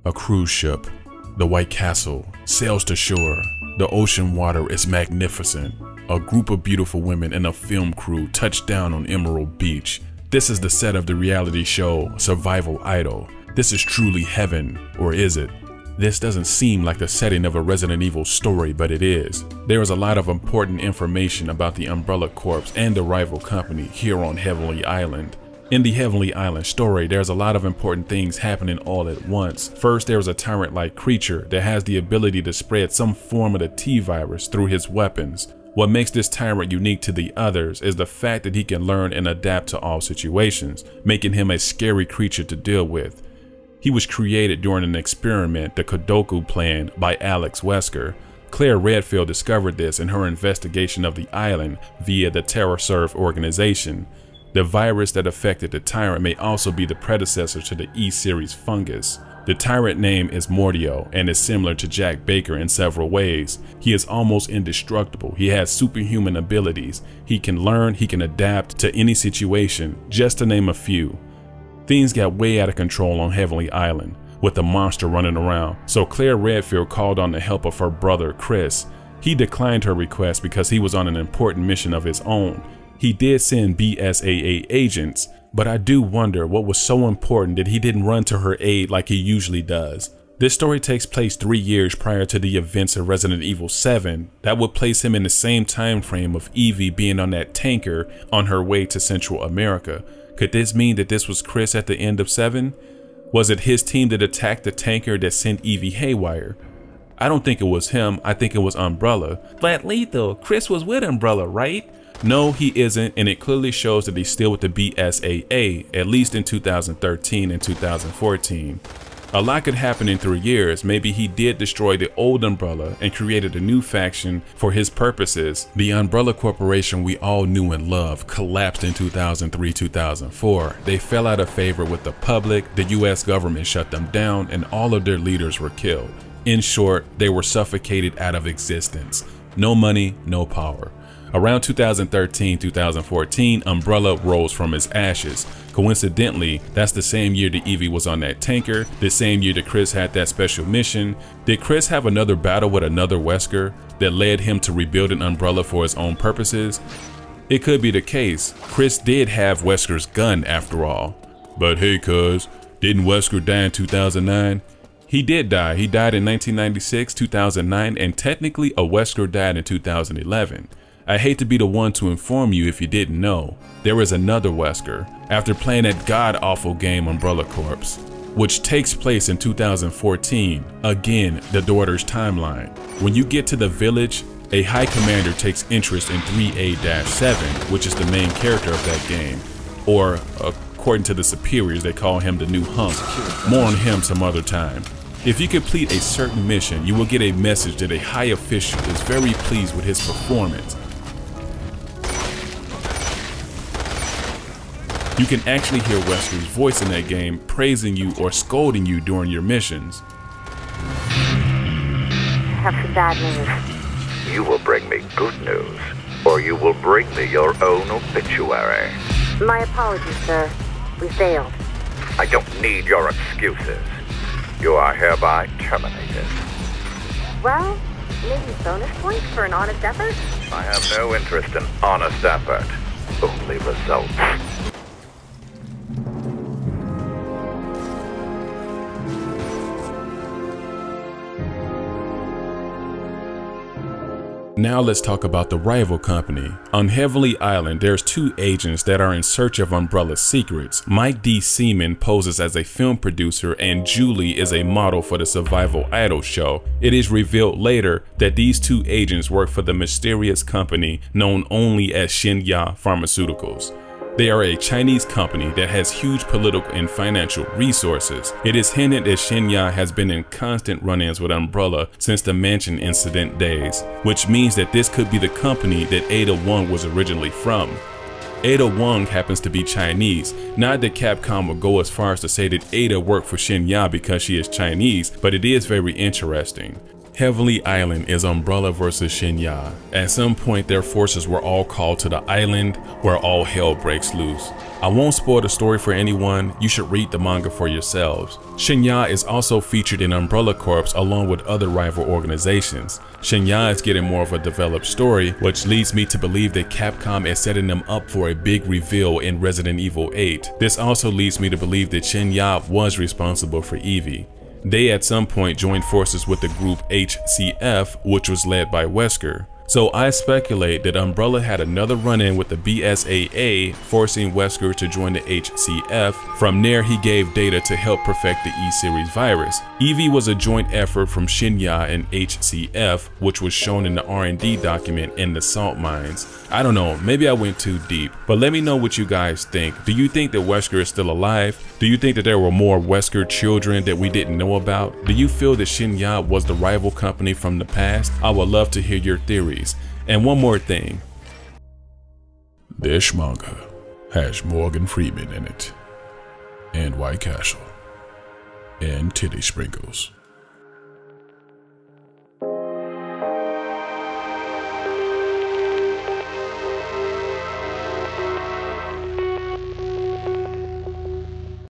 A cruise ship, the White Castle, sails to shore. The ocean water is magnificent. A group of beautiful women and a film crew touch down on Emerald Beach. This is the set of the reality show Survival Idol. This is truly heaven, or is it? This doesn't seem like the setting of a Resident Evil story, but it is. There is a lot of important information about the Umbrella Corps and the rival company here on Heavenly Island. In the Heavenly Island story, there's a lot of important things happening all at once. First, there's a tyrant-like creature that has the ability to spread some form of the T-virus through his weapons. What makes this tyrant unique to the others is the fact that he can learn and adapt to all situations, making him a scary creature to deal with. He was created during an experiment, the Kodoku Plan, by Alex Wesker. Claire Redfield discovered this in her investigation of the island via the TerraServe organization. The virus that affected the tyrant may also be the predecessor to the E-series fungus. The tyrant name is Mordio and is similar to Jack Baker in several ways. He is almost indestructible. He has superhuman abilities. He can learn, he can adapt to any situation, just to name a few. Things got way out of control on Heavenly Island, with the monster running around, so Claire Redfield called on the help of her brother Chris. He declined her request because he was on an important mission of his own. He did send BSAA agents, but I do wonder what was so important that he didn't run to her aid like he usually does. This story takes place 3 years prior to the events of Resident Evil 7. That would place him in the same time frame of Evie being on that tanker on her way to Central America. Could this mean that this was Chris at the end of 7? Was it his team that attacked the tanker that sent Evie haywire? I don't think it was him, I think it was Umbrella. But Lethal, Chris was with Umbrella, right? No, he isn't, and it clearly shows that he's still with the BSAA, at least in 2013 and 2014. A lot could happen in 3 years. Maybe he did destroy the old Umbrella and created a new faction for his purposes. The Umbrella Corporation we all knew and loved collapsed in 2003-2004. They fell out of favor with the public, the US government shut them down, and all of their leaders were killed. In short, they were suffocated out of existence. No money, no power. Around 2013-2014, Umbrella rose from its ashes. Coincidentally, that's the same year that Evie was on that tanker, the same year that Chris had that special mission. Did Chris have another battle with another Wesker that led him to rebuild an Umbrella for his own purposes? It could be the case. Chris did have Wesker's gun after all. But hey cuz, didn't Wesker die in 2009? He did die. He died in 1996, 2009, and technically a Wesker died in 2011. I hate to be the one to inform you if you didn't know. There is another Wesker, after playing that god-awful game Umbrella Corps, which takes place in 2014, again, the daughter's timeline. When you get to the village, a high commander takes interest in 3A-7, which is the main character of that game, or according to the superiors, they call him the new hunk. More on him some other time. If you complete a certain mission, you will get a message that a high official is very pleased with his performance. You can actually hear Wesker's voice in that game praising you or scolding you during your missions. Have some bad news. You will bring me good news, or you will bring me your own obituary. My apologies, sir. We failed. I don't need your excuses. You are hereby terminated. Well, maybe bonus points for an honest effort? I have no interest in honest effort, only results. Now let's talk about the rival company. On Heavenly Island, there's 2 agents that are in search of Umbrella's secrets. Mike D. Seaman poses as a film producer and Julie is a model for the Survival Idol show. It is revealed later that these 2 agents work for the mysterious company known only as Shinya Pharmaceuticals. They are a Chinese company that has huge political and financial resources. It is hinted that Shinya has been in constant run-ins with Umbrella since the mansion incident days, which means that this could be the company that Ada Wong was originally from. Ada Wong happens to be Chinese. Not that Capcom would go as far as to say that Ada worked for Shinya because she is Chinese, but it is very interesting. Heavenly Island is Umbrella versus Shinya. At some point, their forces were all called to the island where all hell breaks loose. I won't spoil the story for anyone, you should read the manga for yourselves. Shinya is also featured in Umbrella Corps along with other rival organizations. Shinya is getting more of a developed story, which leads me to believe that Capcom is setting them up for a big reveal in Resident Evil 8. This also leads me to believe that Shinya was responsible for Eevee. They at some point joined forces with the group HCF, which was led by Wesker. So I speculate that Umbrella had another run-in with the BSAA, forcing Wesker to join the HCF. From there, he gave data to help perfect the E-Series virus. Eevee was a joint effort from Shinya and HCF, which was shown in the R&D document in the salt mines. I don't know, maybe I went too deep, but let me know what you guys think. Do you think that Wesker is still alive? Do you think that there were more Wesker children that we didn't know about? Do you feel that Shinya was the rival company from the past? I would love to hear your theories. And one more thing. This manga has Morgan Freeman in it, and White Castle, and titty sprinkles.